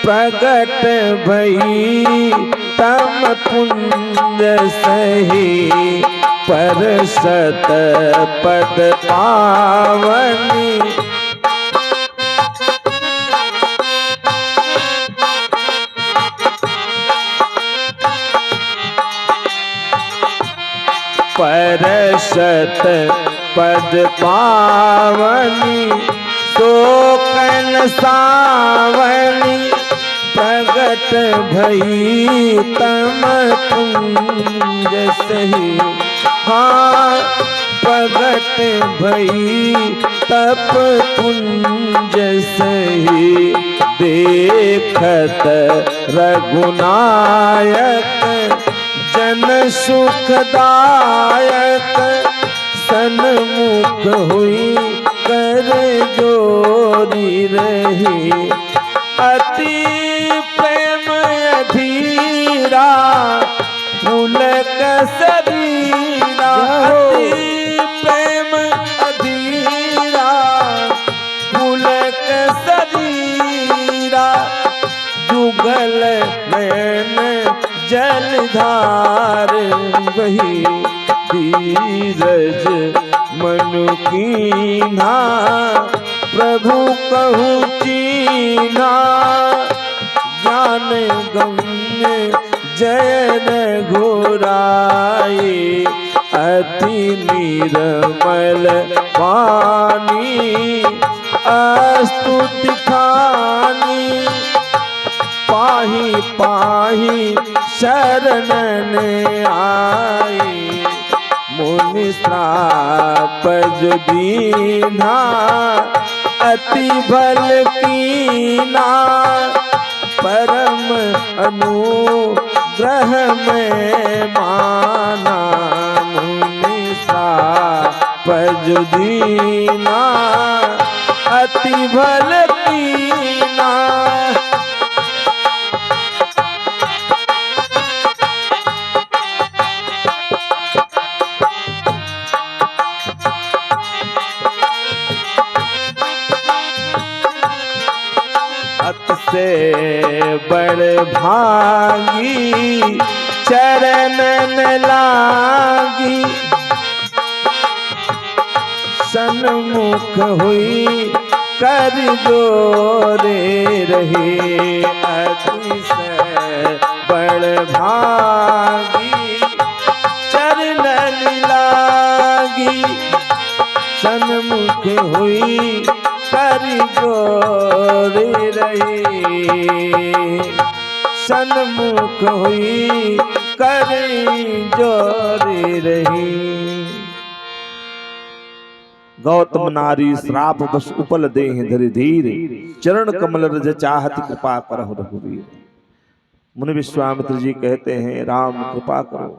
प्रगट भई तम पुण्य सही परसत पद पावनी। परसत पद पावनी शोकन सावनी प्रगट भई तम पुंज सही। हाँ प्रगट भई तप पुंज सही देखत रघुनायक जन सुखदायक सन्मुख हुई कर जोरी रही। अति प्रेम अधीरा पुलक शरीरा अति प्रेम अधीरा पुलक शरीरा जुगल नयन जलधार वही धीरज मनु कीन्हा प्रभु कहूँ चीन्हा ज्ञान गम्य जय घोराए अति निर्मल वाणी अस्तुति खानी पाही पाही शरणन आए मुनि श्राप जो दीन्हा अति बल कीना परम अनुग्रह में माना। मुनि श्राप जो दीन्हा अति बल कीना से बड़ भागी चरणन लागी सन्मुख हुई कर जोरे रहे। अति से बड़ भागी चरणन लागी सन्मुख हुई कर जोरे रही। सन्मुख हुई कर जोरे रही। गौतम नारी श्राप बस उपल देह धरि धीर चरण कमल रज चाहत कृपा करहु रघुवीर। मुनि विश्वामित्र जी कहते हैं राम कृपा करो।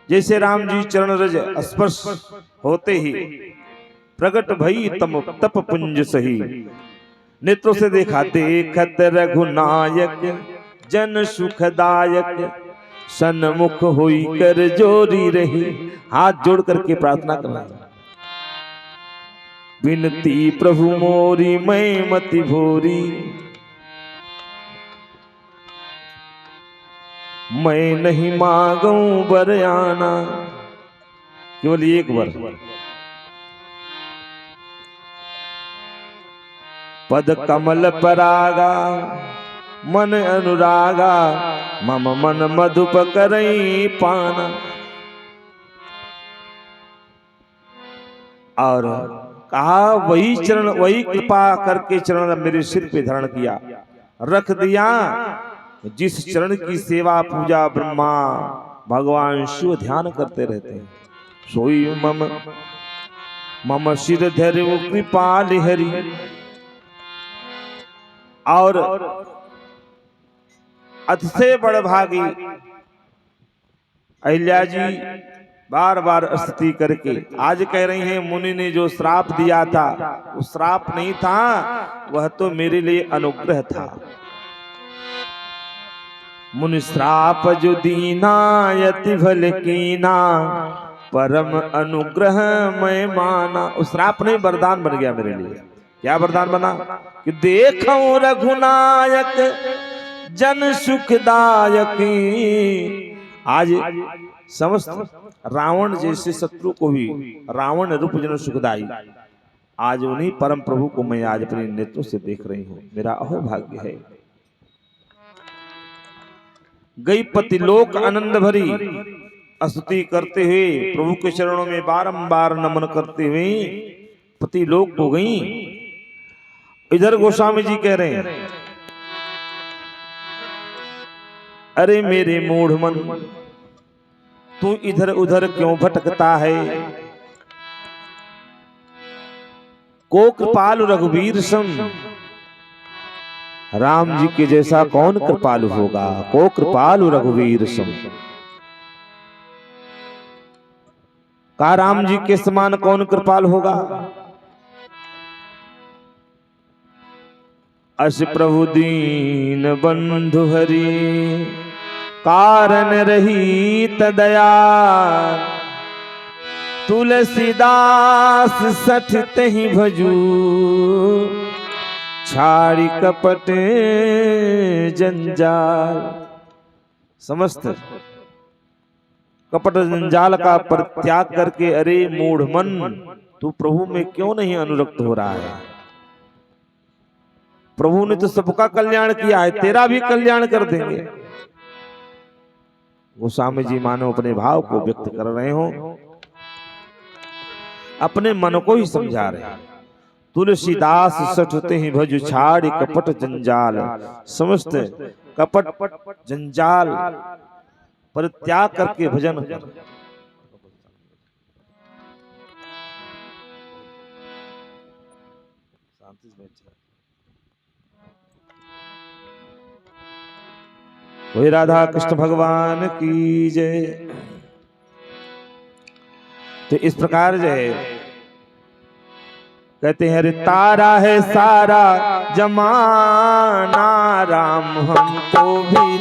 जैसे राम जी चरण रज स्पर्श होते ही प्रगट भई तम तप पुंज सही। नेत्रों से देखा देखत रघुनायक जन सुखदायक सन्मुख हुई कर जोरी रही। हाथ जोड़ करके प्रार्थना करना। विनती प्रभु मोरी मैं मति भोरी मैं नहीं मांगू बर आना। केवल एक बार पद कमल परागा मन अनुरागा मम मन मधुप करई पाना। और कहा वही चरण वही कृपा करके चरण मेरे सिर पे धारण किया रख दिया जिस चरण की सेवा पूजा ब्रह्मा भगवान शिव ध्यान करते रहते हैं। सोई मम मम सिर धर कृपाल हरि। और अति से बड़ भागी अहिल्या जी बार बार स्तुति करके आज कह रही हैं मुनि ने जो श्राप दिया था वो श्राप नहीं था, वह तो मेरे लिए अनुग्रह था। मुनि श्राप जो दीना यति भल कीना परम अनुग्रह मैं माना। उस श्राप नहीं वरदान बन गया मेरे लिए। क्या वरदान बना कि देखो रघुनायक जन सुखदायक। आज समस्त रावण जैसे शत्रु को भी रावण रूप जन सुखदाई, आज उन्हीं परम प्रभु को मैं आज अपने नेत्रों से देख रही हूं। मेरा अहोभाग्य है। गई पतिलोक आनंद भरी, स्तुति करते हुए प्रभु के चरणों में बारंबार नमन करते हुए पतिलोक हो गई। इधर गोस्वामी जी कह रहे हैं, अरे मेरे मूढ़ मन, तू इधर उधर क्यों भटकता है। को कृपालु रघुवीर सम, राम जी के जैसा कौन कृपालु होगा। को कृपालु रघुवीर सम, का राम जी के समान कौन कृपाल होगा। अस प्रभु दीन बंधु हरि, कारण रही तदया। तुलसीदास सठ तहि भजू, छाड़ी कपट जंजाल। समस्त कपट जंजाल का परित्याग करके, अरे मूढ़ मन, तू प्रभु में क्यों नहीं अनुरक्त हो रहा है। प्रभु ने तो सबका कल्याण किया है, तेरा भी कल्याण कर देंगे। गोस्वामी जी मानो अपने भाव को व्यक्त कर रहे हो, अपने मन को ही समझा रहे हैं। तुलसीदास सठते ही भजु, छाड़ी कपट जंजाल। समस्त कपट जंजाल परित्याग करके भजन कर। वही राधा कृष्ण भगवान की जय। तो इस प्रकार जो है कहते हैं, अरे तारा है सारा जमाना, राम हमको भी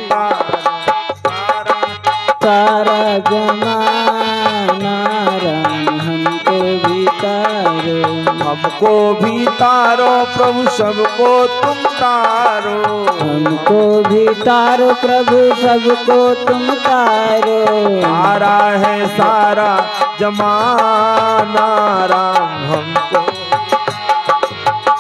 तारा जमाना, राम हमको भी तारो। हमको भी तारो प्रभु, सबको तुम तारो। हमको भी तारो प्रभु, सबको तुम तारो। तारा है सारा जमाना, राम हमको।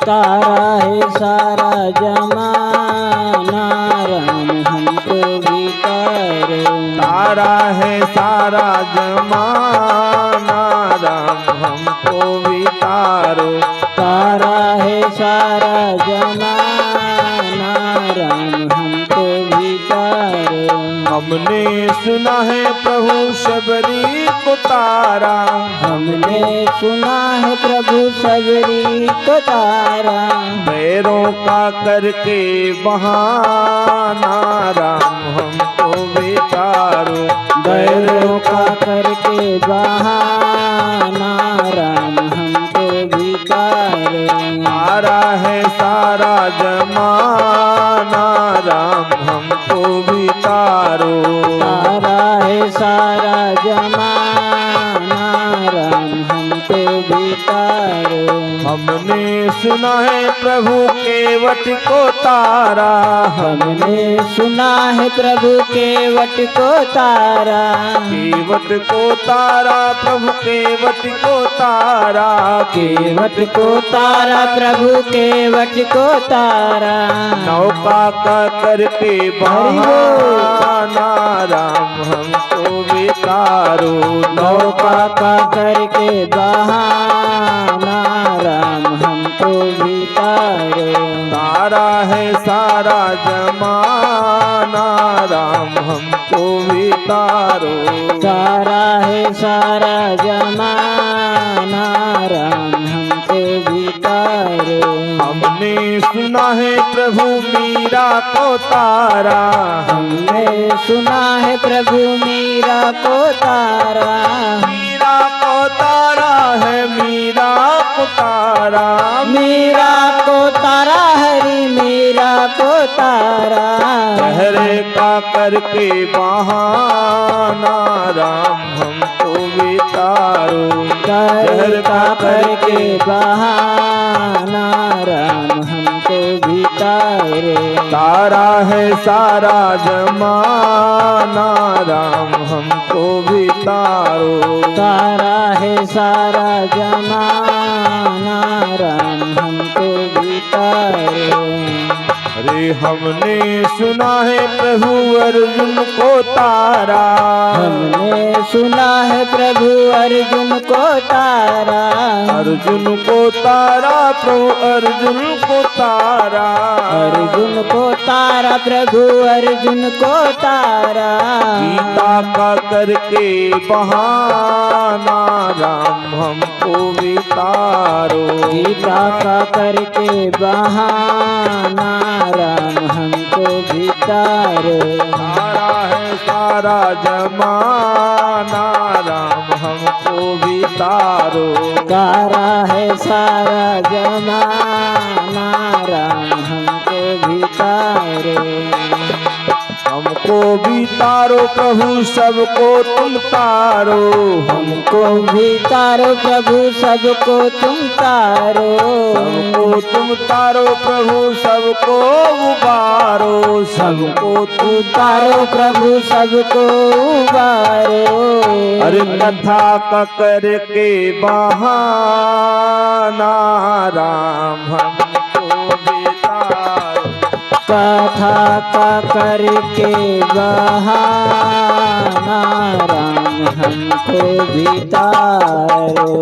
तारा है सारा जमाना, राम हमको भी तारो। तारा है सारा जमाना, राम हमको भी तारो। तारा है सारा जमाना, राम हमको भी तारो। हमने सुना है प्रभु शबरी को तारा। हमने सुना है प्रभु सबरी को तारा। पैरों का करके बहाना, राम हमको भी तारो। बैरों का करके बहाना, राम हमको भी तारो। तारा है सारा जमाना, राम हमको भी तारो। तारा है सारा जमाना, राम हमको भी तारो। हमने सुना है प्रभु केवट को तारा। हमने सुना है प्रभु केवट को तारा। केवट को तारा प्रभु, केवट को तारा। केवट को तारा प्रभु, केवट को तारा। नौका का करके बहाना, राम हमको भी तारो। नौका का करके बहाना, राम हमको भी तारो। तारा है सारा जमाना, राम हमको भी तारो। तारा है सारा जमाना, राम हमको भी तारो। हमने सुना है प्रभु मीरा को तारा। हमने सुना है प्रभु मीरा को तारा। मीरा को तारा है, मीरा को तारा। मीरा को तारा, हरि मीरा को तारा। चेहरे का करके बहाना, राम हमको भी तारो। चेहरे का करके बहाना, तारे। तारा है सारा जमाना राम हमको भी तारो। तारा है सारा जमाना राम हमको भी तारो। अरे हमने सुना है प्रभु अर्जुन को तारा। हमने सुना है प्रभु अर्जुन को तारा। अर्जुन को तारा प्रभु अर्जुन को तारा। अर्जुन को तारा प्रभु अर्जुन को तारा। गीता का करके बहाना राम हमको भी तारो। गीता का करके बहाना राम हमको भी तारो। तारा है सारा जमाना राम हमको भी तारो। तारा है सारा जमाना राम हमको भी तारो। हमको भी तारो प्रभु सबको तुम तारो। हमको भी तारो प्रभु सबको तुम तारो। सबको तुम तारो प्रभु सबको उबारो। सबको तू तारो प्रभु सबको उबारो। अरे कथा का करके बहाना राम हमको भी तारो। कथा का करके बहाना राम हमको भी तारो।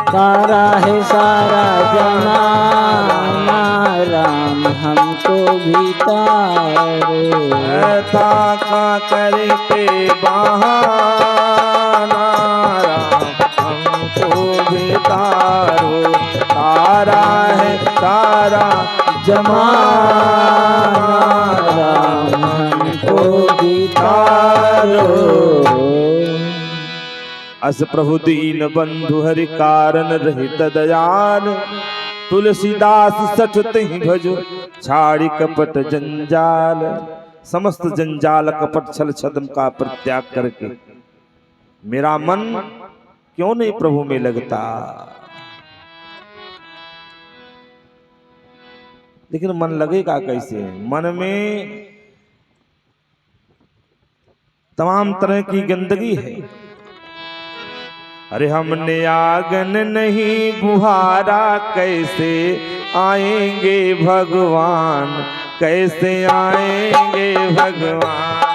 तारा है सारा जमाना राम हमको भी तारो। कथा का करके बहाना राम हमको भी तारो। तारा है तारा जमाना राम हमको भी तारो। अस प्रभु दीन बंधु हरि कारण रहित दयाल। तुलसीदास सठते ही भजो छाड़ी कपट जंजाल। समस्त जंजाल कपट छल छद्म का परित्याग करके मेरा मन क्यों नहीं प्रभु में लगता। लेकिन मन लगेगा कैसे? मन में तमाम तरह की गंदगी है। अरे हमने आंगन नहीं बुहारा कैसे आएंगे भगवान। कैसे आएंगे भगवान।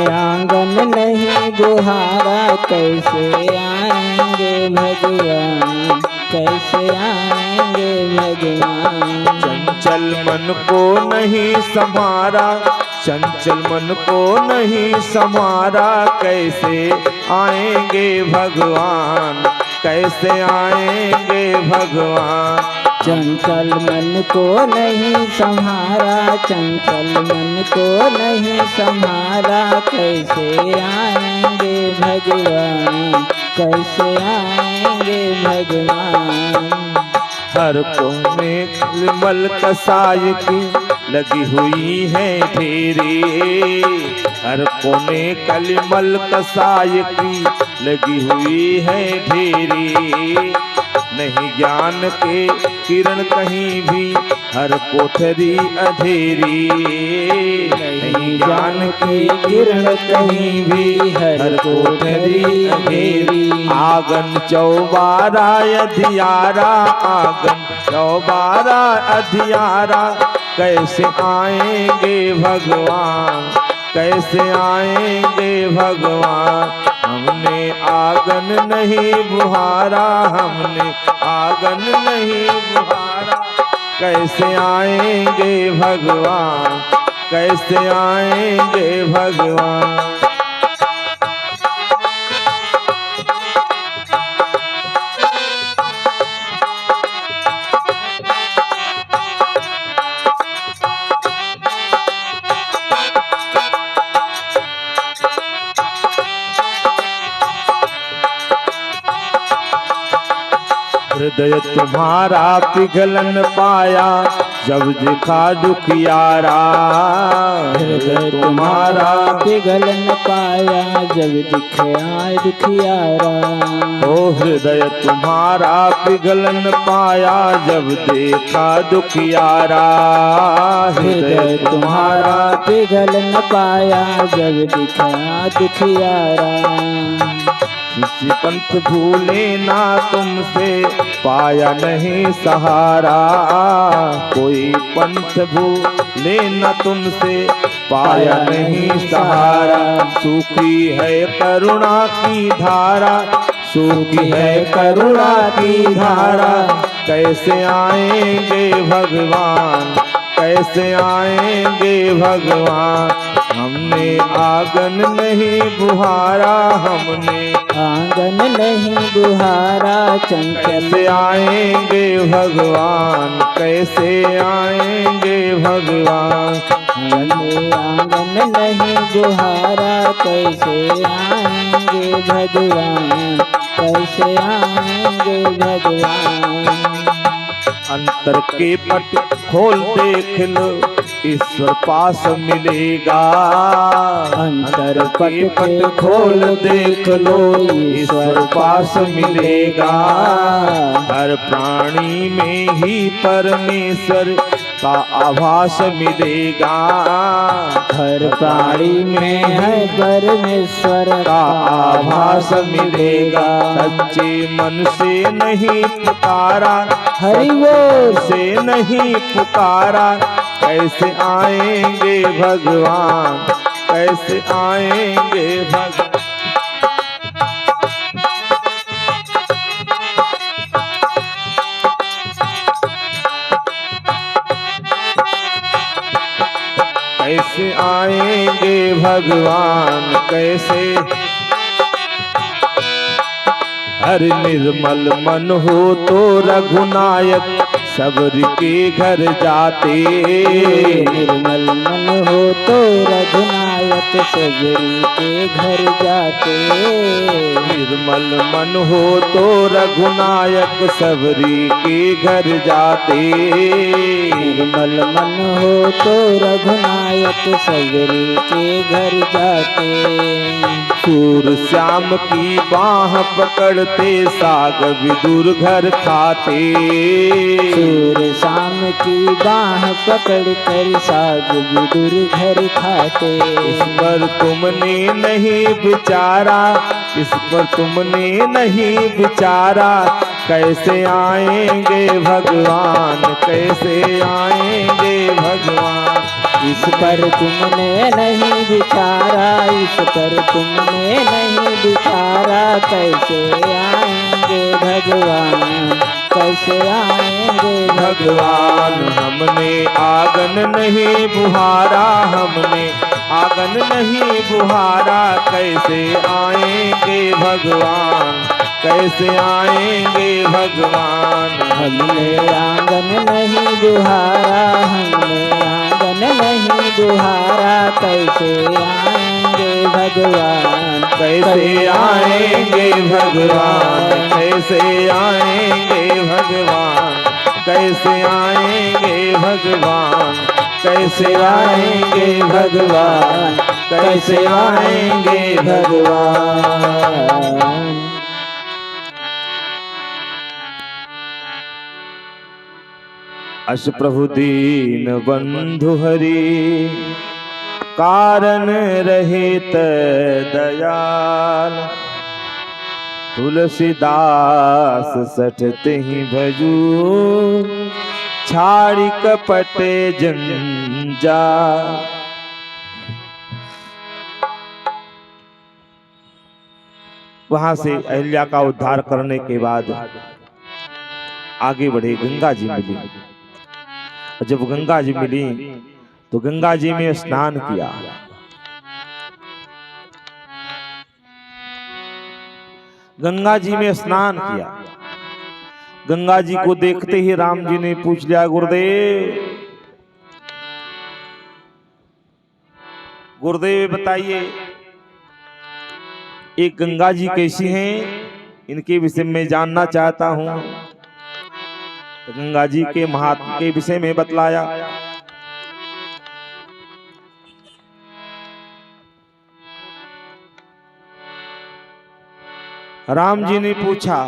आंगन नहीं बुहारा कैसे आएंगे भगवान। कैसे आएंगे भगवान। चंचल मन को नहीं संभारा। चंचल मन को नहीं संभारा। कैसे आएंगे भगवान। कैसे आएंगे भगवान। चंचल मन को नहीं संभारा। चंचल मन को नहीं संभारा। कैसे आएंगे भगवान। कैसे आएंगे भगवान। हर कोने मल कसाय की लगी हुई है ढेरी। हर कोने कलिमल कसाय की लगी हुई है ढेरी। नहीं ज्ञान के किरण कहीं भी हर कोठरी अधेरी। नहीं ज्ञान की किरण कहीं भी हर कोठरी अधेरी। आंगन चौबारा अधियारा। आंगन चौबारा अधियारा। कैसे आएंगे भगवान। कैसे आएंगे भगवान। हमने आंगन नहीं बुहारा। हमने आंगन नहीं बुहारा। कैसे आएंगे भगवान। कैसे आएंगे भगवान। हृदय तुम्हारा पिघलन पाया। जब देखा दुखियारा हृदय तुम्हारा पिघल न पाया जब दिखया दुखियारा। ओ हृदय तुम्हारा पिघल न पाया जब देखा दुखियारा। हृदय तुम्हारा पिघल न पाया जब दिखया दुखियारा। किसी पंथ भूले ना तुमसे पाया नहीं सहारा। कोई पंथ भूले ना तुमसे पाया नहीं सहारा। सूखी है करुणा की धारा, सूखी है करुणा की धारा। कैसे आएंगे भगवान, कैसे आएंगे भगवान। हमने आंगन नहीं बुहारा, हमने आंगन नहीं बुहारा चंचल। कैसे आएंगे भगवान, कैसे आएंगे भगवान। हमने आंगन नहीं बुहारा कैसे आएंगे भगवान, कैसे आएंगे भगवान। अंतर के पट खोल देख लो ईश्वर पास मिलेगा। अंतर के पट खोल देख लो ईश्वर पास मिलेगा। हर प्राणी में ही परमेश्वर का आभास मिलेगा। हर प्राणी में है परमेश्वर का आभास मिलेगा। सच्चे मन से नहीं पुकारा, हरि बोल से नहीं पुकारा। कैसे आएंगे भगवान, कैसे आएंगे भगवान। कैसे आएंगे भगवान, कैसे। हर निर्मल मन हो तो रघुनायक सबर के घर जाते। निर्मल मन हो तो रघुनायक सबरी के घर जाते। निर्मल मन हो तो रघुनायक सबरी के घर जाते। निर्मल मन हो तो रघुनायक सबरी के घर जाते। सूर श्याम की बाह पकड़ते साग विदुर घर खाते। सूर शाम की बाह पकड़ कर साग विदुर घर खाते। इस पर तुमने नहीं विचारा, इस पर तुमने नहीं विचारा। कैसे आएंगे भगवान, कैसे आएंगे भगवान। इस पर तुमने नहीं विचारा, इस पर तुमने नहीं विचारा। कैसे आएंगे भगवान, कैसे आएंगे भगवान। हमने आंगन नहीं बुहारा, हमने आंगन नहीं बुहारा। कैसे आएंगे भगवान, कैसे आएंगे भगवान। हमने आंगन नहीं बुहारा, हमने आंगन नहीं बुहारा। कैसे आएंगे भगवान, कैसे आएंगे भगवान, कैसे आएंगे भगवान। कैसे आएंगे भगवान, कैसे आएंगे भगवान। कैसे आएंगे भगवान। अस प्रभु दीन बंधु हरि कारण रहित दयाल। तुलसीदास सठते ही भजू छाड़ी कपट जंजाल। वहां से अहिल्या का उद्धार करने के बाद आगे बढ़े। गंगा जी मिली। जब गंगा जी मिली तो गंगा जी में स्नान किया। गंगा जी में स्नान किया। गंगा जी को देखते ही राम जी ने पूछ लिया, गुरुदेव गुरुदेव बताइए ये गंगा जी कैसी हैं, इनके विषय में जानना चाहता हूं। तो गंगा जी के महात्म के विषय में बतलाया। राम जी ने पूछा,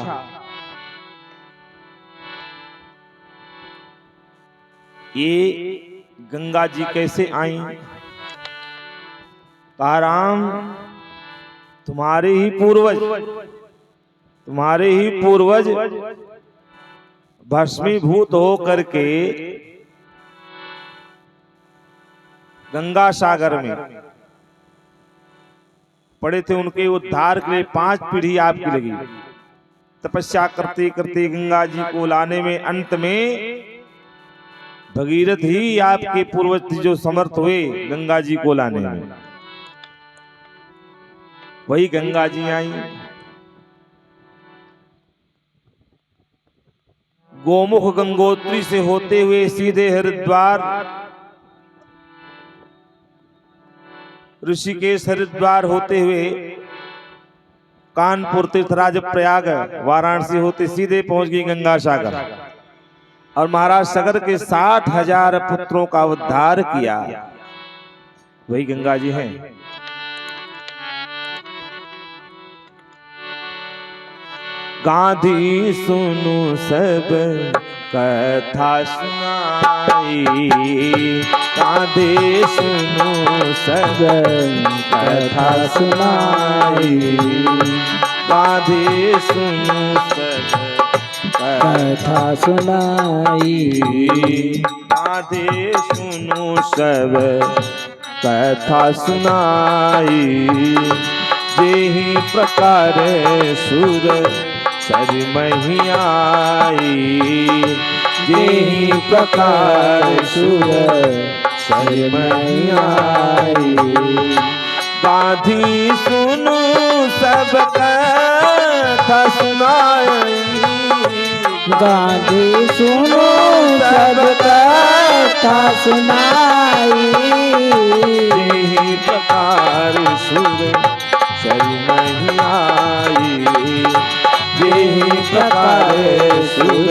ये गंगा जी कैसे आई? कहा, राम तुम्हारे ही पूर्वज भस्मीभूत हो करके गंगा सागर में पड़े थे। उनके उद्धार के लिए 5 पीढ़ी आपकी लगी। तपस्या करते करते गंगा जी को लाने में अंत में भगीरथ ही आपके पूर्वज जो समर्थ हुए गंगा जी को लाने में, वही गंगा जी आई। गोमुख गंगोत्री से होते हुए सीधे हरिद्वार, ऋषिकेश हरिद्वार होते हुए कानपुर तीर्थराज प्रयाग वाराणसी होते सीधे पहुंच गई गंगा सागर और महाराज सागर के 60,000 पुत्रों का उद्धार किया। वही गंगा जी हैं। गांधी सुनु सब कथा सुनाई, गांधी सुनु सब कथा सुनाई, गांधी सुनु सब कथा सुनाई, गांधी सुनु सब कथा सुनाई। जेहि प्रकार सुर सर मही आई, जेहि प्रकार सुर सर मही आई। गांधी सुनु सब कथा सुनाई, गांधी सुनो सब कथा सुनाई। जेहि प्रकार सुर सर मही आई, जेहि प्रकार सुर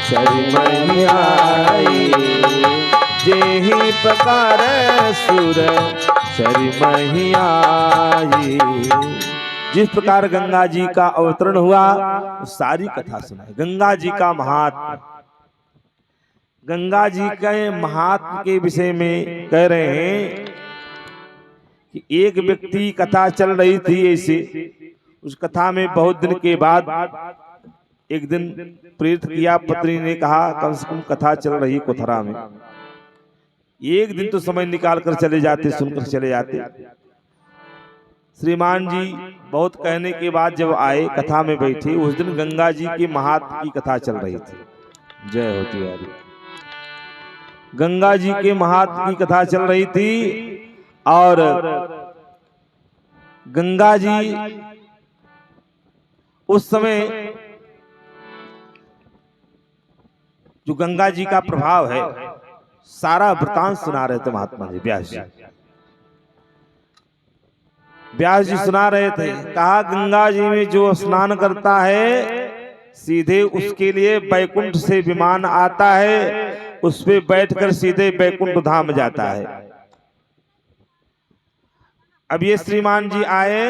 सर मही आई, जेहि प्रकार सुर सर मही आई। जिस प्रकार गंगा जी का अवतरण हुआ सारी कथा सुनाई। गंगा जी का महात्म, गंगा जी के महात्म के विषय में कह रहे हैं कि एक व्यक्ति कथा चल रही थी ऐसे, उस कथा में बहुत दिन के बाद एक दिन प्रेरित किया, पत्नी ने कहा कम से कम कथा चल रही कोथरा में, एक दिन तो समय निकाल कर चले जाते, सुनकर चले जाते। श्रीमान जी बहुत कहने के बाद जब आए कथा में बैठे, उस दिन गंगा जी के महात्म की कथा चल रही थी। जय होती वाली। गंगा जी के महात्म की कथा चल रही थी और गंगा जी उस समय जो गंगा जी का प्रभाव है सारा वृतांत सुना रहे थे महात्मा जी। व्यास जी सुना रहे थे। कहा गंगा जी में जो स्नान करता है सीधे उसके लिए बैकुंठ से विमान आता है, उस पे बैठकर सीधे बैकुंठ धाम जाता है। अब ये श्रीमान जी आए,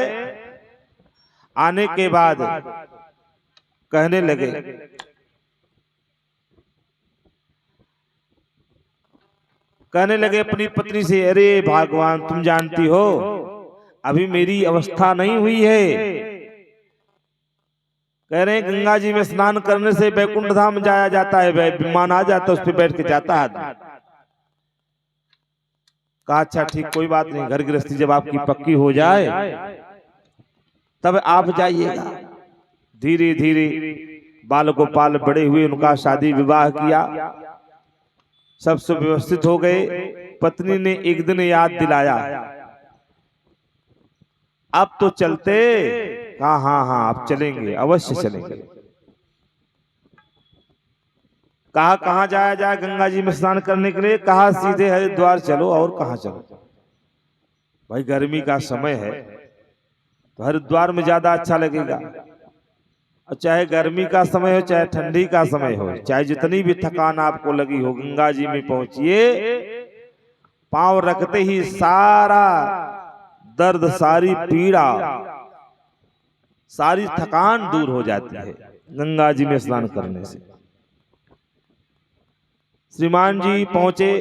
आने के बाद कहने लगे अपनी पत्नी से, अरे भगवान तुम जानती हो अभी मेरी अवस्था नहीं हुई है। कह रहे हैं गंगा जी में स्नान करने से बैकुंठ धाम जाया जाता है, विमान आ जाता है, उस पर बैठ के जाता है। कहा अच्छा ठीक कोई बात नहीं, घर गृहस्थी जब आपकी पक्की हो जाए तब आप जाइएगा। धीरे धीरे बाल गोपाल बड़े हुए, उनका शादी विवाह किया, सब सुव्यवस्थित हो गए। पत्नी ने एक दिन याद दिलाया, अब तो चलते। कहा हाँ आप चलेंगे, अवश्य चलेंगे। कहा कहाँ जाया जाए गंगा जी में स्नान करने के लिए? कहा सीधे हरिद्वार चलो। और कहाँ चलो? भाई गर्मी का समय है तो हरिद्वार में ज्यादा अच्छा लगेगा। और चाहे गर्मी का समय हो चाहे ठंडी का समय हो, चाहे जितनी भी थकान आपको लगी हो, गंगा जी में पहुंचिए, पांव रखते ही सारा दर्द, सारी पीड़ा, सारी थकान दूर हो जाती है गंगा जी में स्नान करने से। श्रीमान जी पहुंचे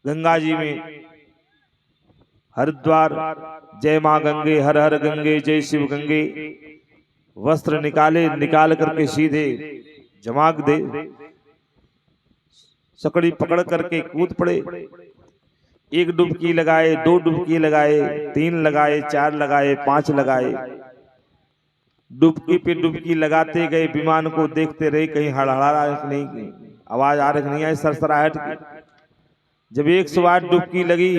गंगा जी में, हरिद्वार, जय मां गंगे, हर हर गंगे, जय शिव गंगे। वस्त्र निकाल करके सीधे जमाक दे, सकड़ी पकड़ करके कूद पड़े। एक डुबकी लगाए, 2 डुबकी लगाए, 3 लगाए, 4 लगाए, 5 लगाए। डुबकी पे डुबकी लगाते गए, विमान को देखते रहे कहीं हड़हड़ा रहा नहीं, आवाज आ रही नहीं आई सरसराहट की। जब 108 डुबकी लगी,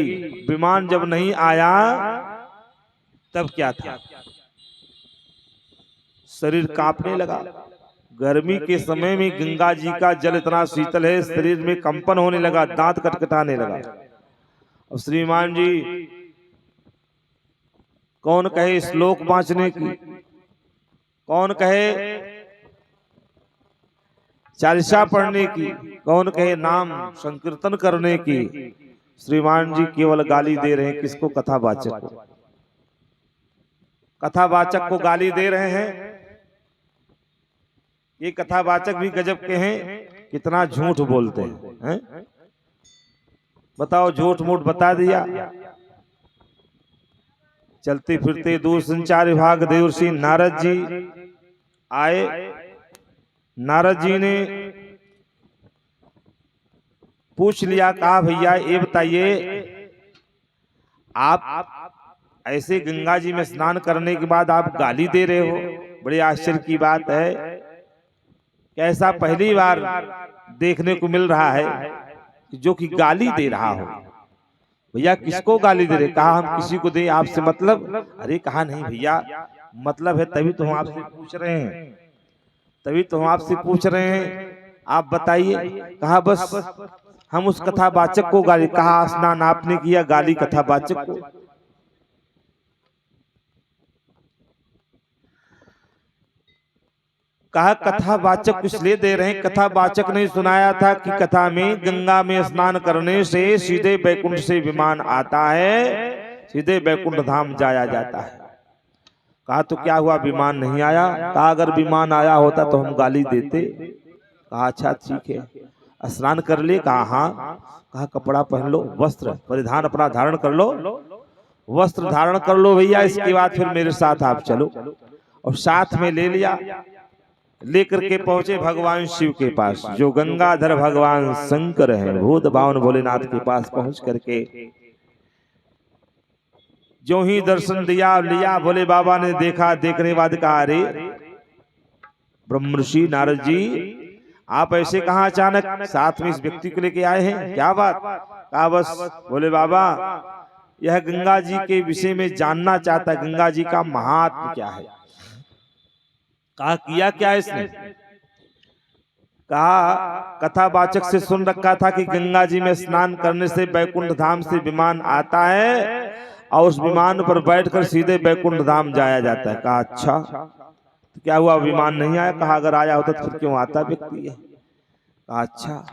विमान जब नहीं आया, तब क्या था? शरीर कांपने लगा। गर्मी के समय में गंगा जी का जल इतना शीतल है, शरीर में कंपन होने लगा, दांत कटकटाने लगा। और श्रीमान जी कौन कहे श्लोक बांचने की, कौन कहे चालीसा पढ़ने की, कौन कहे नाम संकीर्तन करने की। श्रीमान जी केवल गाली दे रहे हैं किसको? कथावाचक को। कथावाचक को गाली दे रहे हैं। ये कथावाचक भी गजब के हैं, कितना झूठ बोलते हैं, बताओ, झूठ मूठ बता दिया। चलते फिरते दूरसंचार विभाग देवर्षि नारद जी आए। नारद जी ने पूछ लिया, कहा भैया ये बताइए, आप ऐसे गंगा जी में स्नान करने के बाद आप गाली दे रहे हो, बड़े आश्चर्य की बात है। कैसा पहली बार देखने को मिल रहा है जो कि गाली दे रहा हो। भैया किसको गाली दे रहे? कहा हम किसी को दे, आपसे मतलब? अरे कहा नहीं भैया, मतलब है तभी तो हम आपसे पूछ रहे हैं, तभी तो हम आपसे पूछ रहे हैं, आप बताइए। कहा बस हम उस कथावाचक को गाली। कहा स्नान आपने किया, गाली कथावाचक को। कहा कथावाचक कुछ ले दे रहे हैं? कथावाचक ने सुनाया था कि कथा में गंगा में स्नान करने से सीधे बैकुंठ से विमान आता है, सीधे बैकुंठ धाम जाया जाता है। कहा तो क्या हुआ, विमान नहीं आया? कहा अगर विमान आया होता तो हम गाली देते। कहा अच्छा ठीक है, स्नान कर ले? कहा हाँ। कहा कपड़ा पहन लो, वस्त्र परिधान अपना धारण कर लो, वस्त्र धारण कर लो भैया, इसके बाद फिर मेरे साथ आप चलो। और साथ में ले लिया, लेकर के पहुंचे भगवान शिव के पास, जो गंगाधर भगवान शंकर हैं, भूत भावन भोलेनाथ के पास पहुंच करके जो ही दर्शन दिया लिया, भोले बाबा ने देखा, देखने के बाद कहा अरे ब्रह्मर्षि नारद जी, आप ऐसे कहां अचानक साथ में इस व्यक्ति को लेके आए हैं, क्या बात? कहा बस भोले बाबा यह गंगा जी के विषय में जानना चाहता है, गंगा जी का महात्म क्या है। कहा किया क्या इसने? कहा कथावाचक से सुन रखा था कि गंगा जी में स्नान करने से बैकुंठ धाम से विमान आता है और उस विमान पर बैठकर सीधे बैकुंठ धाम जाया जाता है। कहा अच्छा, तो क्या हुआ, विमान नहीं आया? कहा अगर आया होता तो फिर क्यों आता व्यक्ति है? कहा अच्छा।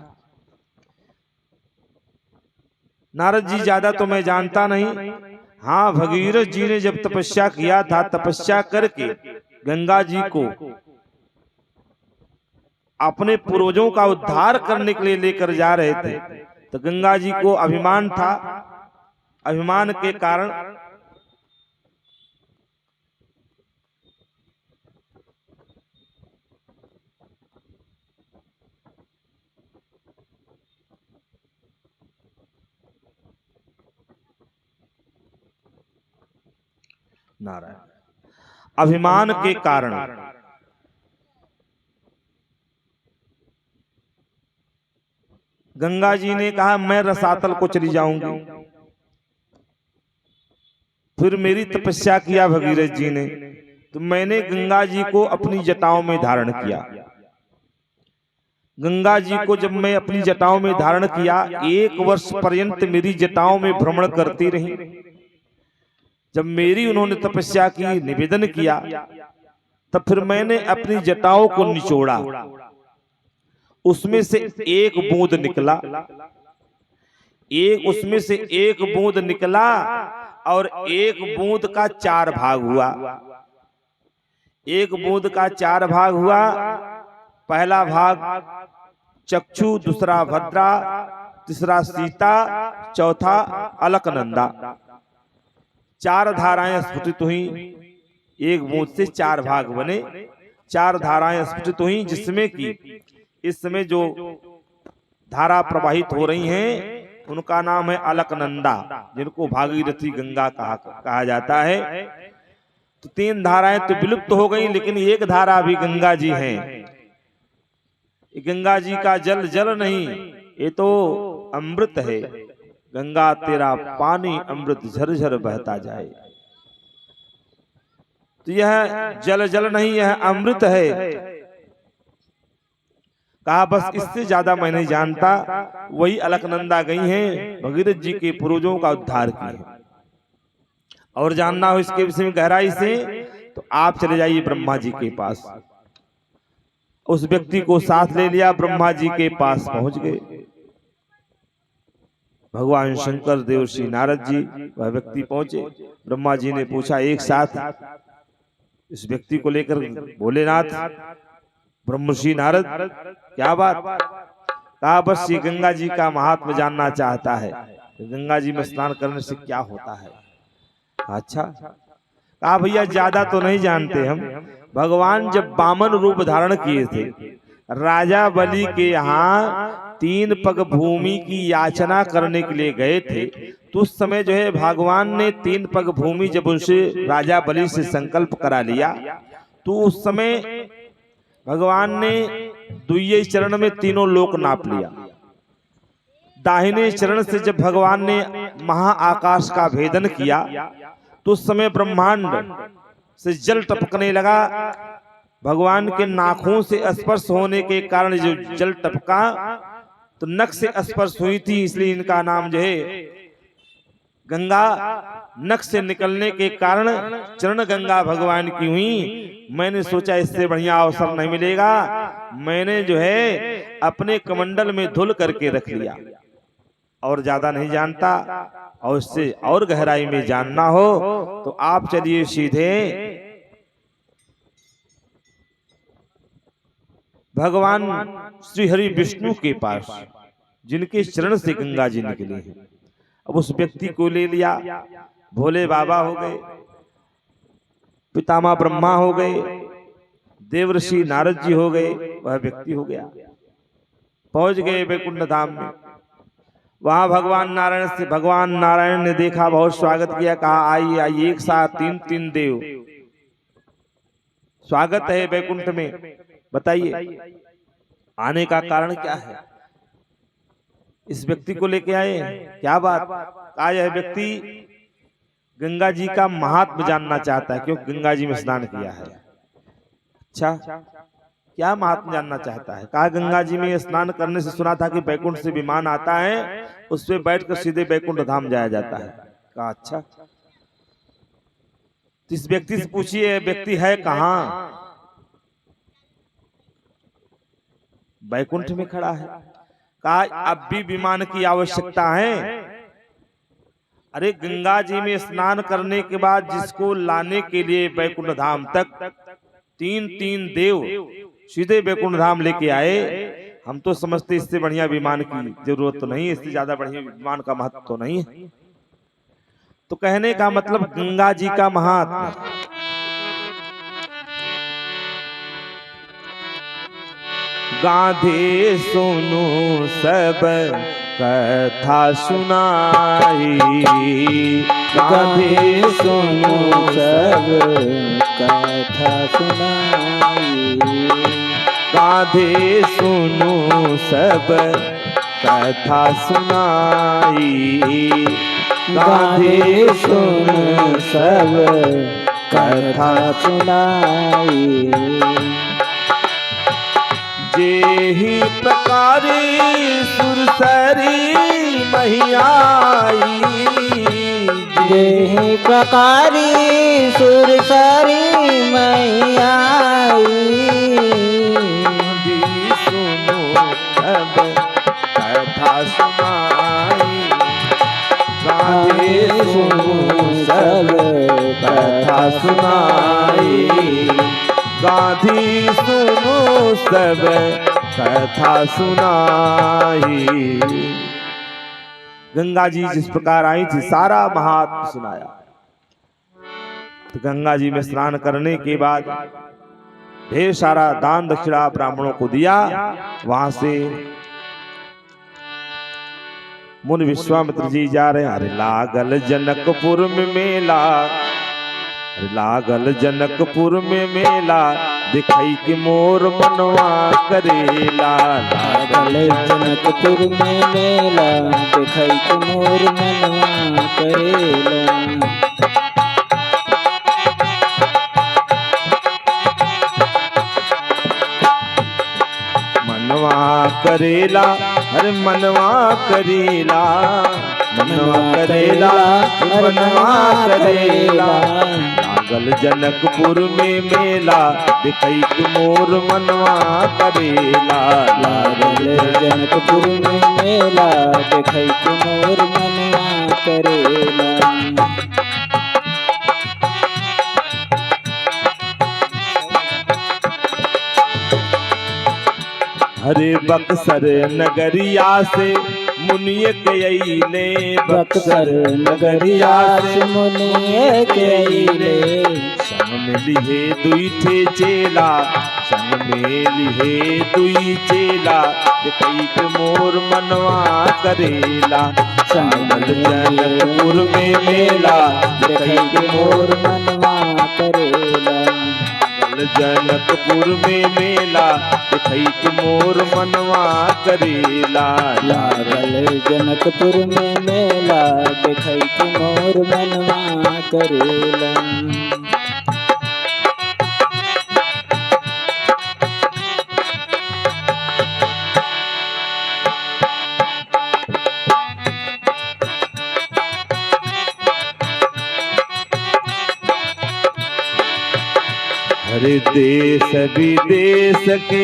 नारद जी ज्यादा तो मैं जानता नहीं, हाँ भगीरथ जी ने जब तपस्या किया था, तपस्या करके गंगा जी को अपने पूर्वजों का उद्धार करने के लिए लेकर जा रहे थे, तो गंगा जी को अभिमान था, अभिमान के कारण नारायण, अभिमान के कारण गंगा जी ने कहा मैं रसातल को चली जाऊंगी। फिर मेरी तपस्या किया भगीरथ जी ने, तो मैंने गंगा जी को अपनी जटाओं में धारण किया। गंगा जी को जब मैं अपनी जटाओं में धारण किया, 1 वर्ष पर्यंत मेरी जटाओं में भ्रमण करती रही। जब मेरी उन्होंने तपस्या की, निवेदन किया, तब फिर मैंने अपनी जटाओं को निचोड़ा, उसमें से एक बूंद निकला, उसमें से एक बूंद निकला और एक बूंद का 4 भाग हुआ। एक बूंद का 4 भाग हुआ। पहला भाग चक्षु, दूसरा भद्रा, तीसरा सीता, चौथा अलकनंदा। 4 धाराएं स्फुटित हुई। एक बूंद से 4 भाग बने, 4 धाराएं स्फुटित हुई, जिसमें कि इस समय जो धारा प्रवाहित हो रही हैं उनका नाम है अलकनंदा, जिनको भागीरथी गंगा कहा जाता है। तो 3 धाराएं तो विलुप्त हो गई, लेकिन एक धारा भी गंगा जी हैं। गंगा जी का जल जल नहीं, ये तो अमृत है। गंगा तेरा पानी अमृत झरझर बहता जाए। तो यह जल जल नहीं, यह अमृत है। कहा बस इससे ज्यादा मैं नहीं जानता। वही अलकनंदा गई हैं, भगीरथ जी के पूर्वजों का उद्धार किया। और जानना हो इसके विषय में गहराई से तो आप चले जाइए ब्रह्मा जी के पास। उस व्यक्ति को साथ ले लिया, ब्रह्मा जी के पास पहुंच गए। भगवान शंकर, देवर्षि नारद जी, वह व्यक्ति पहुंचे। ब्रह्मा जी ने पूछा, एक साथ इस व्यक्ति को लेकर भोलेनाथ, ब्रह्मर्षि नारद, क्या बात? कहा बस ये गंगा जी का महात्मा जानना चाहता है, गंगा जी में स्नान करने से क्या होता है। अच्छा। कहा भैया ज्यादा तो नहीं जानते हम। भगवान जब वामन रूप धारण किए थे, राजा बलि के यहाँ 3 पग भूमि की याचना करने के लिए गए थे, तो उस समय जो है भगवान ने 3 पग भूमि जब उनसे राजा बलि से संकल्प करा लिया, तो उस समय भगवान ने दुइये चरण में तीनों लोक नाप लिया। दाहिने चरण से जब भगवान ने महाआकाश का भेदन किया, तो उस समय ब्रह्मांड से जल टपकने लगा। भगवान के नाखून से स्पर्श होने के कारण जो जल टपका, तो नख से स्पर्श हुई थी, इसलिए इनका नाम जो है गंगा। नख से निकलने के कारण चरण गंगा भगवान की हुई। मैंने सोचा इससे बढ़िया अवसर नहीं मिलेगा, मैंने जो है अपने कमंडल में धुल करके रख लिया। और ज्यादा नहीं जानता, और इससे और गहराई में जानना हो तो आप चलिए सीधे भगवान श्री हरि विष्णु के पास, जिनके चरण से गंगा जी निकली है। अब उस व्यक्ति को ले लिया, भोले बाबा हो गए, पितामह ब्रह्मा हो गए, देवर्षि नारद जी हो गए, वह व्यक्ति हो गया। पहुंच गए वैकुंठ धाम में। वहां भगवान नारायण ने देखा, बहुत स्वागत किया, कहा आइए आइए, एक साथ 3 देव स्वागत है वैकुंठ में, बताइए आने का कारण क्या है। इस व्यक्ति को लेके आए, क्या बात? कहा यह व्यक्ति गंगा जी का महात्म जानना चाहता है, क्योंकि गंगा जी में स्नान किया है। अच्छा, क्या महात्म जानना चाहता है? कहा गंगा जी में स्नान करने से सुना था कि बैकुंठ से विमान आता है, उस पे बैठकर सीधे बैकुंठ धाम जाया जाता है। कहा अच्छा। इस व्यक्ति से पूछिए व्यक्ति है कहाँ? बैकुंठ में खड़ा है। कहा अब भी विमान की आवश्यकता है। अरे गंगा जी में स्नान करने के बाद जिसको लाने के लिए बैकुंठ धाम तक 3 देव सीधे बैकुंठ धाम लेके आए, हम तो समझते इससे बढ़िया विमान की जरूरत तो नहीं, इससे ज्यादा बढ़िया विमान का महत्व तो नहीं है। तो कहने का मतलब गंगा जी का महात्मा। गाधे सुनो सब कथा सुनाई, गाधे सुनो सब कथा सुनाई, गाधे सुनो सब कथा सुनाई, गाधे सुनो सब कथा सुनाई। जेहि प्रकारे सुरसरी महियाई, देहि प्रकारी सुर सारी मैया सुनो अब कथा सुनाई गाधे सुनो सब कथा सुनाई गाधी सुनो सब कथा सुनाई। गंगा जी जिस प्रकार आई थी सारा महात्म सुनाया। तो गंगा जी में स्नान करने के बाद ढेर सारा दान दक्षिणा ब्राह्मणों को दिया। वहां से मुनि विश्वामित्र जी जा रहे हैं। अरे लागल जनकपुर में मेला, अरे लागल जनकपुर में मेला, दिखाई कि मोर मनवा करेला। लागल जनकपुर में मेला, दिखाई कि मोर मनवा करेला। मनवा करेला, अरे मनवा करेला, मनवा करेला, मनवा करेला। लागल जनकपुर में मेला, दिखाई कि मोर मनवा करेला। लागल जनकपुर में मेला, दिखाई कि मोर मनवा करेला। हरे बक्सर नगरिया से मुनिय कयले, बक्सर नगरिया से मुनिय कयले। संग में लिहे दुई ठे चेला, संग में लिहे दुई चेला, दिखाई के मोर मनवा करेला। लागल जनकपुर में मेला, दिखाई के मोर मनवा करेला। जनकपुर में मेला, दिखाई कि मोर मनवा करेला। लागल जनकपुर में मेला, दिखाई कि मोर मनवा करेला। हरे देश विदेश के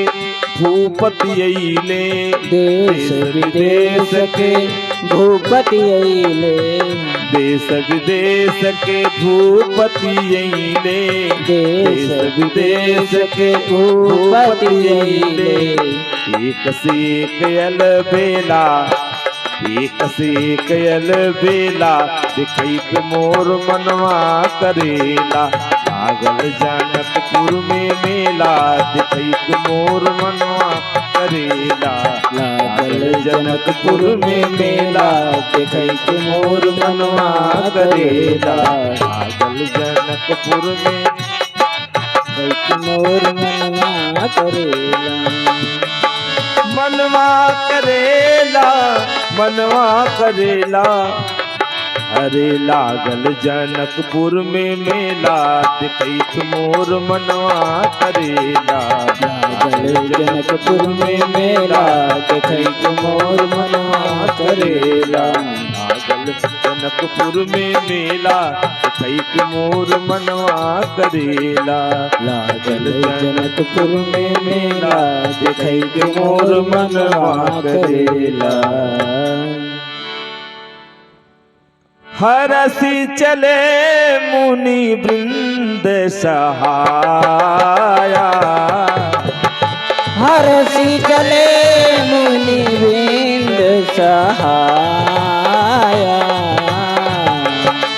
भूपति अइले, देश विदेश के भूपति अइले। देश विदेश के भूपति अइले, देश विदेश के भूपति अइले। एक से एक अलबेला, एक से एक अलबेला, दिखाई के मोर मनवा करेला। लागल जनकपुर में मेला, दिखाई के मोर मनवा करेला। लागल जनकपुर में मेला, दिखाई के मोर मनवा करेला। लागल जनकपुर में दिखाई कि मोर मनवा करेला। मनवा करेला, मनवा करेला। अरे लागल जनकपुर में मेला, दिखाई कि मोर मनवा करेला। लागल जनकपुर में मेला, दिखाई कि मोर मनवा करेला। लागल जनकपुर में मेला, दिखाई कि मोर मनवा करेला। लागल जनकपुर में मेला, दिखाई कि मोर मनवा करेला। हरसी चले मुनि वृंद सहाया, हरसी चले मुनि वृंद सहाया।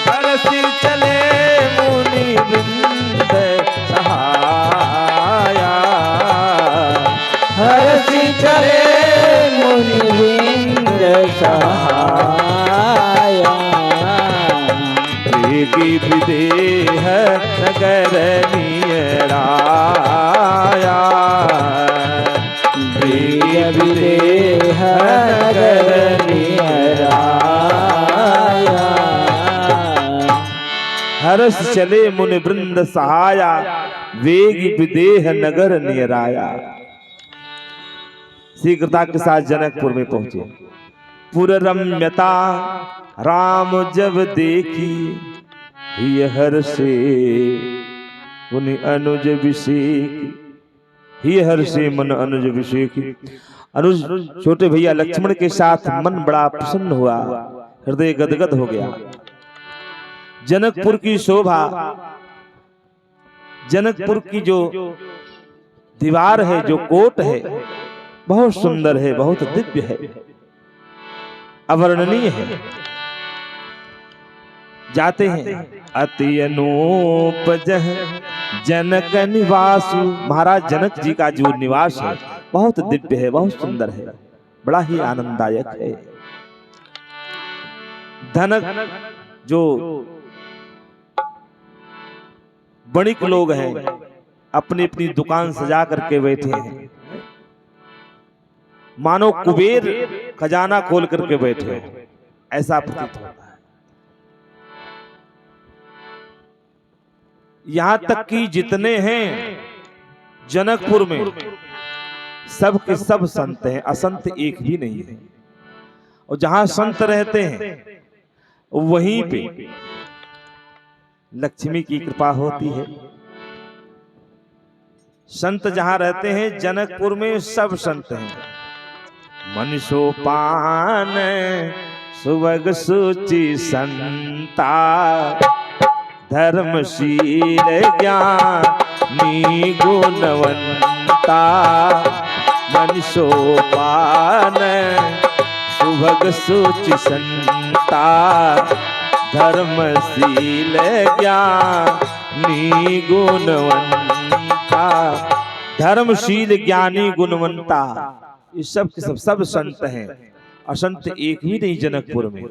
हरसी चले मुनि वृंद सहाया, हरसी चले मुनि वृंद सहाया। वेगी विदेह नगर नियराया, वेगी विदेह नगर नियराया। हर्ष चले मुनि वृंद सहाया, वेगी विदेह नगर नियराया। शीघ्रता के साथ जनकपुर में पहुंचे। पुर रम्यता, राम जब देखी हिय हर्षे मुनि अनुज अभिषेक हिय हर्षे मन अनुज अभिषेक। अनुज छोटे भैया लक्ष्मण के साथ मन बड़ा प्रसन्न हुआ, हृदय गदगद हो गया। जनकपुर की शोभा, जनकपुर की जो दीवार है, जो कोट है, बहुत सुंदर है, बहुत दिव्य है, अवर्णनीय है। जाते हैं अति अनूप जह जनक निवासु। महाराज जनक जी का जो निवास है बहुत दिव्य है, बहुत सुंदर है, बड़ा ही आनंददायक है। धनक जो बणिक लोग हैं अपनी अपनी दुकान सजा करके बैठे हैं, मानो कुबेर खजाना खोल करके बैठे हैं, ऐसा प्रतीत होता है। यहां तक कि जितने हैं जनकपुर में सब के सब संत हैं, असंत एक भी नहीं है। और जहां संत रहते हैं वहीं पे लक्ष्मी की कृपा होती है। संत जहां रहते हैं जनकपुर में सब संत हैं। मनीषोपान सुवग सुचि संता धर्मशील ज्ञानी गुणवंता। मनीषोपान सुभग सुचि संता धर्मशील ज्ञानी गुणवंता। धर्मशील ज्ञानी गुणवंता ये सब के सब संत हैं, असंत एक ही नहीं जनकपुर में।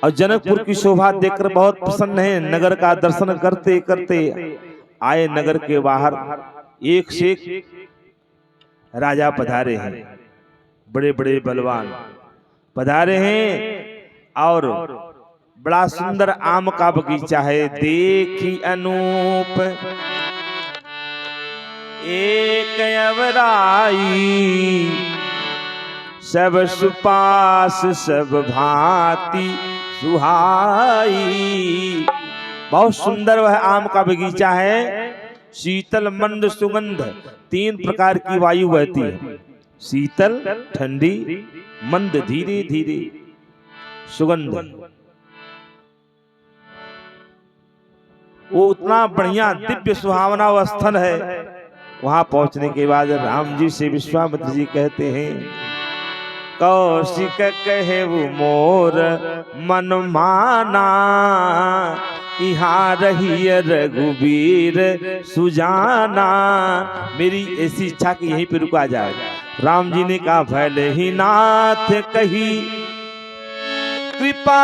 और जनकपुर की शोभा देखकर बहुत प्रसन्न है। नगर का दर्शन करते करते आए, नगर के बाहर एक से एक राजा पधारे हैं, बड़े बड़े बलवान पधारे हैं। और बड़ा सुंदर आम का बगीचा है, देखी अनूप एक अवराई। सब सुपास सब भांति सुहाई। बहुत सुंदर वह आम का बगीचा है। शीतल मंद सुगंध, तीन प्रकार की वायु बहती है, शीतल, ठंडी, मंद, धीरे धीरे सुगंध। वो उतना बढ़िया दिव्य सुहावना वह स्थल है। वहां पहुंचने के बाद राम जी से विश्वामित्र जी कहते हैं, कौशिक कहे वो मोर मन माना, यहाँ रही रघुबीर सुजाना। मेरी ऐसी इच्छा कि यहीं पे रुका जाए। राम जी ने कहा, भले ही नाथ कही कृपा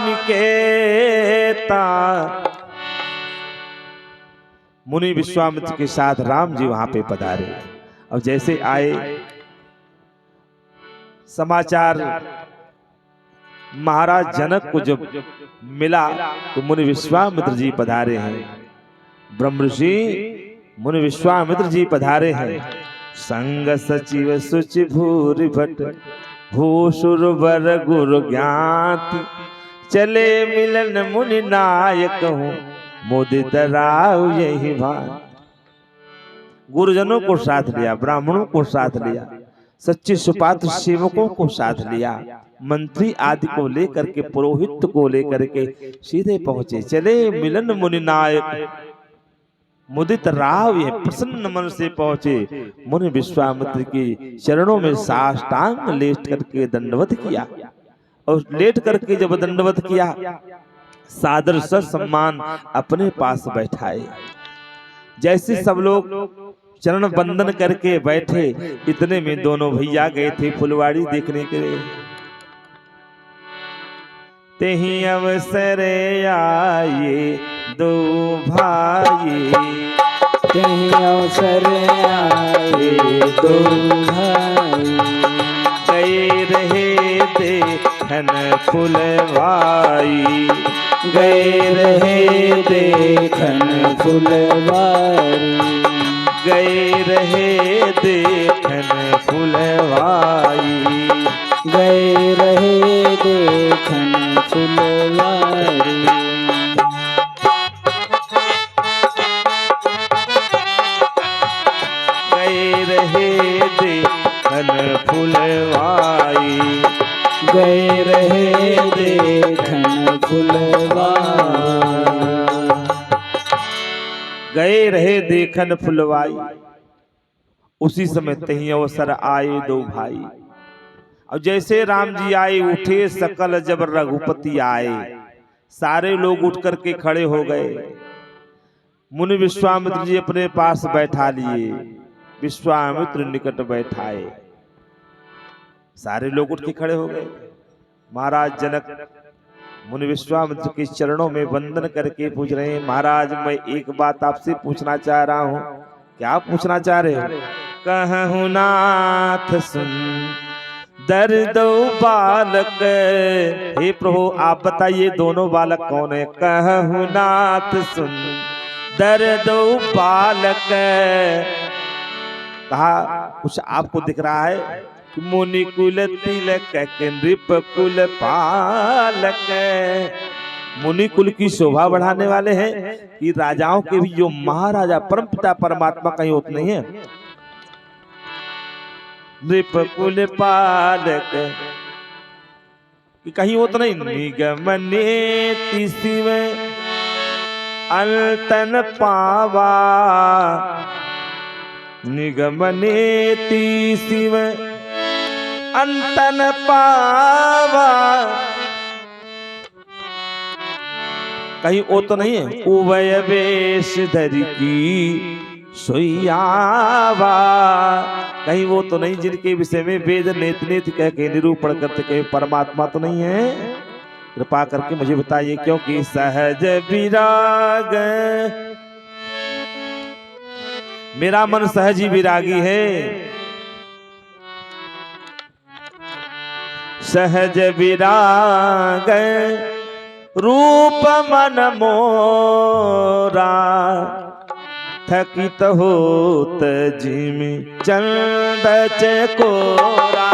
निकेता। मुनि विश्वामित्र के साथ राम जी वहां पे पधारे। और जैसे आए समाचार महाराज जनक को जब मिला तो मुनि विश्वामित्र जी पधारे हैं। ब्रह्मऋषि मुनि विश्वामित्र जी पधारे हैं। संग सचिव सुचि भूरि भट भूसुर वर गुरु ज्ञात। चले मिलन मुनि नायक हूँ मुदित राव यही बात। गुरुजनों को साथ लिया, ब्राह्मणों को साथ लिया, सच्चे सुपात्र सेवकों को साथ लिया, मंत्री आदि को लेकर के, पुरोहित को लेकर के सीधे पहुंचे। चले मिलन मुनि नायक मुदित राव, ये प्रसन्न मन से पहुंचे। मुनि विश्वामित्र की चरणों में साष्टांग लेट करके दंडवत किया। और लेट करके जब दंडवत किया, सादर स सम्मान अपने पास बैठाए। जैसे सब लोग चरण बंदन करके बैठे, इतने में दोनों भैया गए थे फुलवाड़ी देखने के लिए। तेही अवसर आए दो भाई, तेही अवसर आए दो भाई। गए रहे देखन फुलवाई, गए रहे देखन फुलवारी। गए रहे देखन फुलवाई। गए रहे देखन फुलवारी। गए रहे देखन फुलवाई। गए रहे देखन फुलवारी। गए रहे देखन फुलवाई। उसी समय तही अवसर आए दो भाई। अब जैसे राम जी आए उठे सकल जब रघुपति आए। सारे लोग उठ करके खड़े हो गए। मुनि विश्वामित्र जी अपने पास बैठा लिए। विश्वामित्र निकट बैठाए। सारे लोग उठ के खड़े हो गए। महाराज जनक मुनि विश्वामित्र के चरणों में वंदन करके पूछ रहे हैं, महाराज मैं एक बात आपसे पूछना चाह रहा हूं। क्या पूछना चाह रहे हो? कहूं नाथ सुन दर्दो बालक। हे प्रभु आप बताइए दोनों बालक कौन है? कहूं नाथ सुन दर्दो बालक। कहा कुछ आपको दिख रहा है? मुनि कुल तिलक नृप कुल पालक। मुनि कुल की शोभा बढ़ाने वाले हैं कि राजाओं के भी जो महाराजा परमपिता परमात्मा कहीं होते नहीं है। नृप कुल पालक कि कहीं होता नहीं। निगमने शिव अल्तन पावा। निगमनेति शिव अंतन पावा। कहीं वो तो नहीं है। उभय वेश धरि की सोयावा। कहीं वो तो नहीं जिनके विषय में वेद नेत नेत कह के निरूपण करते कहीं परमात्मा तो नहीं है। कृपा करके मुझे बताइए क्योंकि सहज विराग मेरा मन सहज ही विरागी है। सहज विराग रूप मन मोरा। थकित होत जिम चंद चकोरा।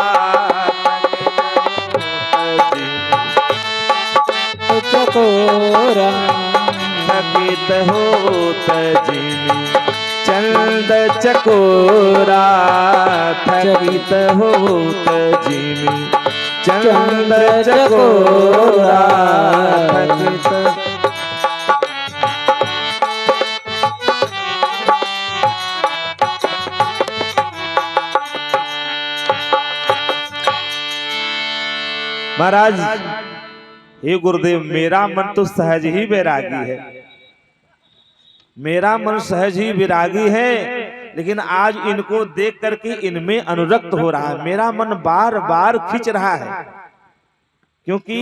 चकोरा थकित होत जिम चंद चकोरा। थकित होत जिम चंद चकोरा। थकित महाराज हे गुरुदेव मेरा मन तो सहज ही वैरागी है। मेरा मन सहज ही विरागी है। लेकिन आज इनको देख करके इनमें अनुरक्त हो रहा है। मेरा मन बार बार खिंच रहा है। क्योंकि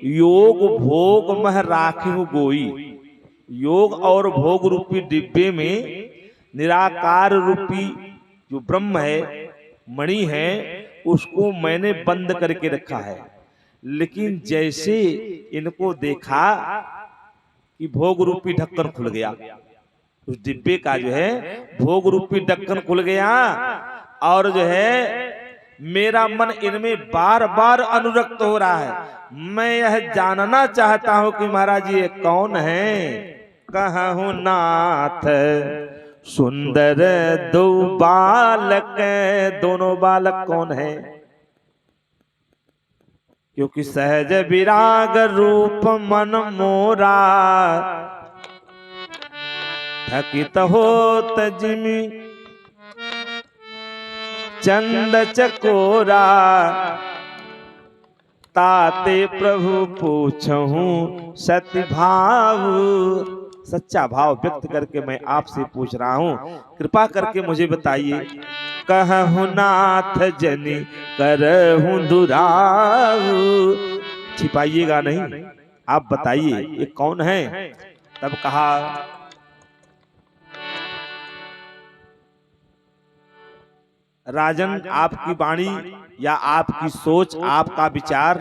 योग भोग मह राखिहु गोई। योग और भोग रूपी डिब्बे में निराकार रूपी जो ब्रह्म है मणि है उसको मैंने बंद करके रखा है। लेकिन जैसे इनको देखा कि भोग रूपी ढक्कन खुल गया। उस डिब्बे का जो है भोग रूपी ढक्कन खुल गया। और जो है मेरा मन इनमें बार बार अनुरक्त हो रहा है। मैं यह जानना चाहता हूं कि महाराज ये कौन है? कहूं नाथ सुंदर दो बालक। दोनों बालक कौन है? क्योंकि सहज विराग रूप मन मोरा। थकित होत जिमि चंद चकोरा। ताते प्रभु पूछहूं सत्य भाव। सच्चा भाव व्यक्त करके मैं आपसे पूछ रहा हूं। कृपा करके मुझे बताइए। कहूं नाथ जनि करहूं दुराव। छिपाइएगा नहीं, आप बताइए ये कौन है? तब कहा राजन आपकी वाणी या आपकी सोच आपका विचार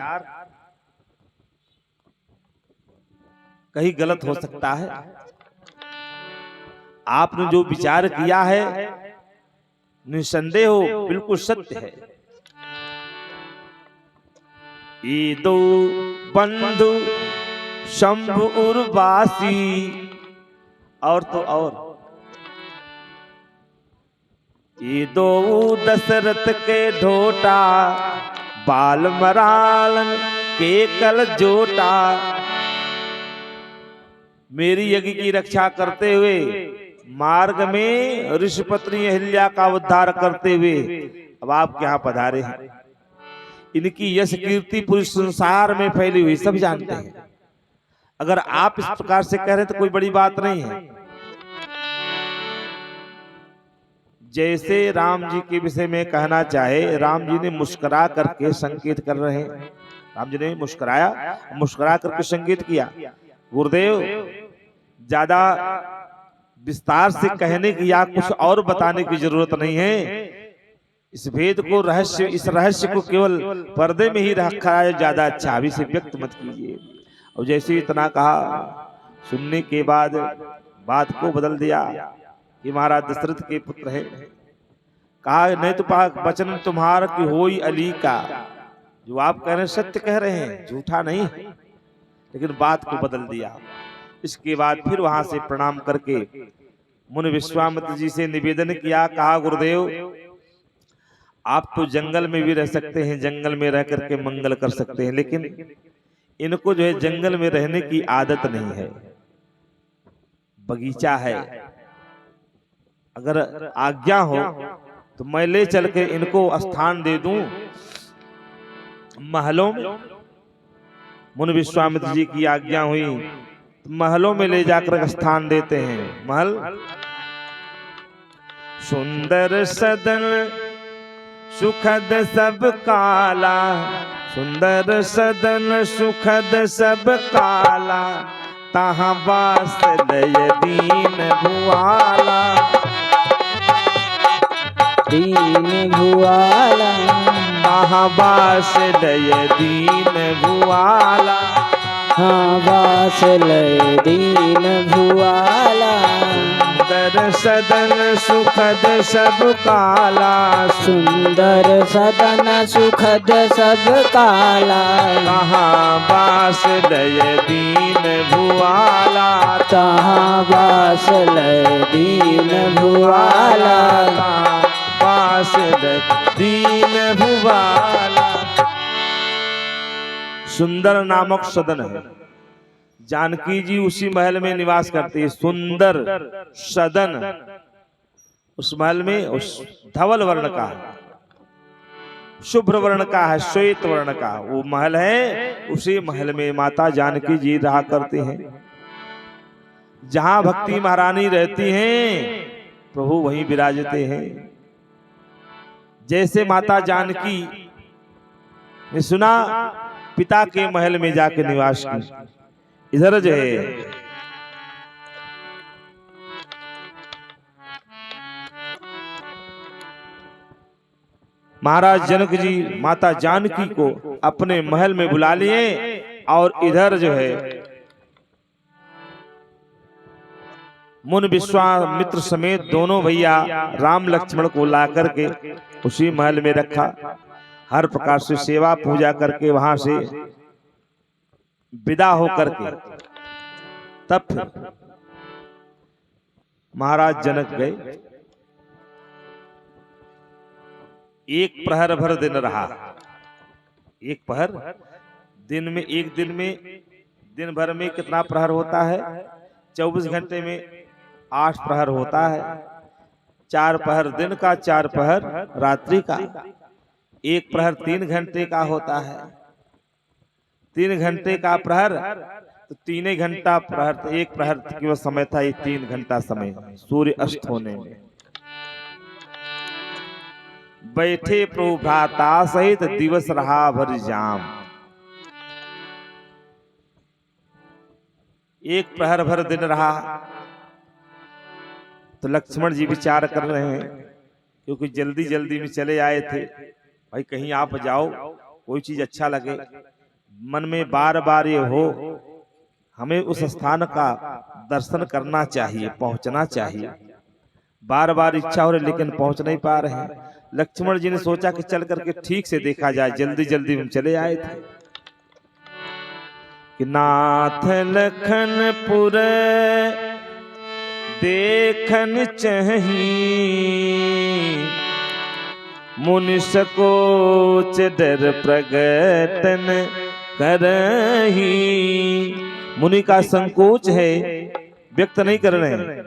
कहीं गलत हो सकता है। आपने जो विचार किया है निसंदेह हो बिल्कुल सत्य है। ये दो बंधु शंभु उर्वासी, और तो और ये दो दशरथ के ढोटा, बाल मरालन के कल जोटा। मेरी यज्ञ की रक्षा करते हुए, मार्ग में ऋषिपत्नी अहिल्या का उद्धार करते हुए अब आपके यहाँ पधारे हैं। इनकी यश कीर्ति पूरे संसार में फैली हुई, सब जानते हैं। अगर आप इस प्रकार से कह रहे तो कोई बड़ी बात नहीं है। जैसे राम जी के विषय में कहना चाहे, राम जी ने मुस्कुरा करके संकेत कर रहे हैं। राम जी ने मुस्कुराया, मुस्कुरा करके संकेत किया। गुरुदेव ज्यादा विस्तार से कहने की या कुछ और बताने की जरूरत नहीं है। इस भेद को रहस्य, इस रहस्य को केवल पर्दे में ही रखा है, ज्यादा अच्छा अभी से व्यक्त मत कीजिए। और जैसे इतना कहा, सुनने के बाद बात को बदल दिया कि महाराज दशरथ के पुत्र है। कहा नहीं तो वचन तुम्हारा कि होई अली का, जो आप कह रहे हैं सत्य कह रहे हैं, झूठा नहीं है, लेकिन बात को बदल दिया। इसके बाद फिर वहां से प्रणाम करके मुनि विश्वामित्र जी से निवेदन किया। कहा गुरुदेव आप तो जंगल में भी रह सकते हैं, जंगल में रह करके मंगल कर सकते हैं, लेकिन इनको जो है जंगल में रहने की आदत नहीं है। बगीचा है, अगर आज्ञा हो तो मैं ले चल के इनको स्थान दे दूं महलों में। मुनि विश्वामित्र जी की आज्ञा हुई तो महलों में ले जाकर स्थान देते हैं। महल सुंदर सदन सुखद सब काला, सुंदर सदन सुखद सब काला, तहाँ वास लय दीन भुआला, दीन भुआला, तहाँ वास लय दीन भुआला, हाँ वास लय दीन भुआला। सुंदर सदन सुखद सब काला, सुंदर सदन सुखद सब काला, तहाँ वास लय दीन भुआला, तहाँ वास लय दीन भुआला, वास लय दीन भुआला। सुंदर नामक सदन है। जानकी जी उसी महल में निवास करती है। सुंदर सदन उस महल में उस धवल वर्ण का है, शुभ्र वर्ण का है, श्वेत वर्ण का वो महल है। उसी महल में माता जानकी जी रहा करती हैं। जहां भक्ति महारानी रहती हैं, प्रभु वहीं विराजते हैं। जैसे माता जानकी ने सुना पिता के महल में जाके निवास की, इधर जो है महाराज जनक जी माता जानकी को अपने महल में बुला लिए और इधर जो है मुनि विश्वामित्र समेत दोनों भैया राम लक्ष्मण को ला करके उसी महल में रखा। हर प्रकार से सेवा पूजा करके वहां से विदा होकर के तब महाराज जनक गए। एक प्रहर भर दिन रहा। एक प्रहर दिन में, एक दिन भर में कितना प्रहर होता है? 24 घंटे में 8 प्रहर होता है। 4 प्रहर दिन का, 4 प्रहर रात्रि का। एक प्रहर 3 घंटे का होता है। 3 घंटे का प्रहर तो 3 घंटा प्रहर, एक प्रहर की वो समय था, ये 3 घंटा समय सूर्य अस्त होने में। बैठे प्रभु भ्राता सहित दिवस रहा भर जाम। एक प्रहर भर दिन रहा तो लक्ष्मण जी विचार कर रहे हैं, क्योंकि जल्दी जल्दी में चले आए थे। भाई कहीं आप जाओ, कोई चीज अच्छा लगे, मन में बार बार ये हो हमें उस स्थान का दर्शन करना चाहिए, पहुंचना चाहिए। बार बार इच्छा हो रही लेकिन पहुंच नहीं पा रहे हैं। लक्ष्मण जी ने सोचा कि चल करके ठीक से देखा जाए, जल्दी जल्दी में चले आए थे। कि नाथ लखनपुर देखन चही, मुनि सकोच डर प्रगटन करही। मुनि का संकोच है, व्यक्त नहीं कर रहे हैं,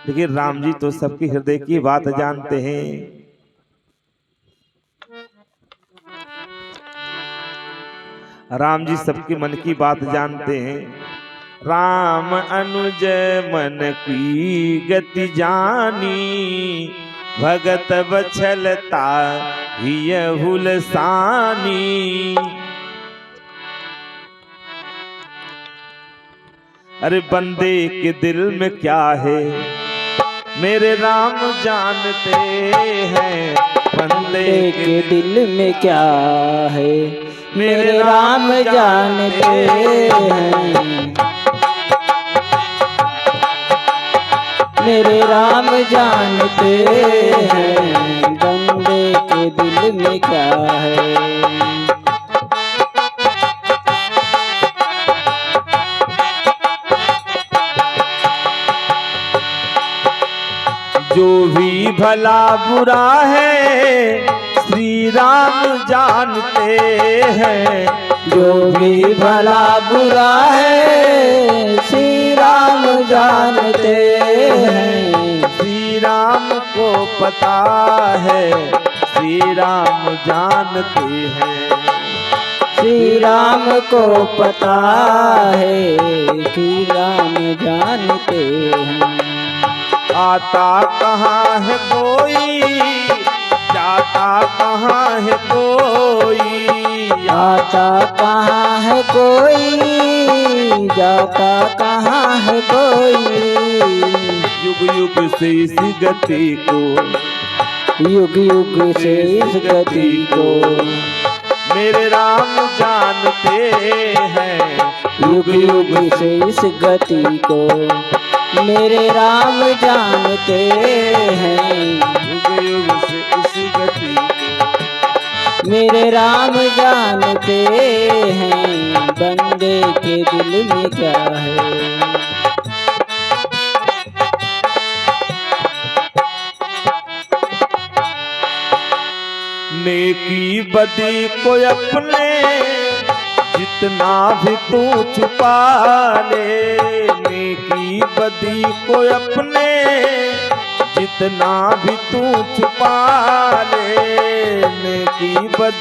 लेकिन राम जी तो सबके हृदय की बात जानते हैं। राम जी सबके मन की बात जानते हैं। राम अनुज मन की गति जानी, भगत बछलता हियहुल सानी। अरे बंदे के दिल में क्या है मेरे राम जानते हैं, बंदे के दिल में क्या है मेरे राम जानते हैं। मेरे राम जानते हैं, बंदे के दिल में क्या है। जो भी भला बुरा है श्री राम जानते हैं। जो भी भला बुरा है श्री राम जानते हैं। श्री राम को पता है श्री राम जानते हैं। श्री राम को पता है श्री राम जानते हैं। आता कहाँ है कोई जाता कहाँ है कोई। आता कहाँ है कोई जाता कहाँ है कोई। युग युग से इस गति को, युग युग से इस गति को मेरे राम जानते हैं। युग युग से इस गति को मेरे राम जानते हैं। युग युग से इस गति को मेरे राम जानते हैं, बंदे के दिल में क्या है। नेकी बदी को अपने जितना भी तू छुपा ले। नेकी बदी को अपने जितना भी तू छुपा ले। नेकी बदी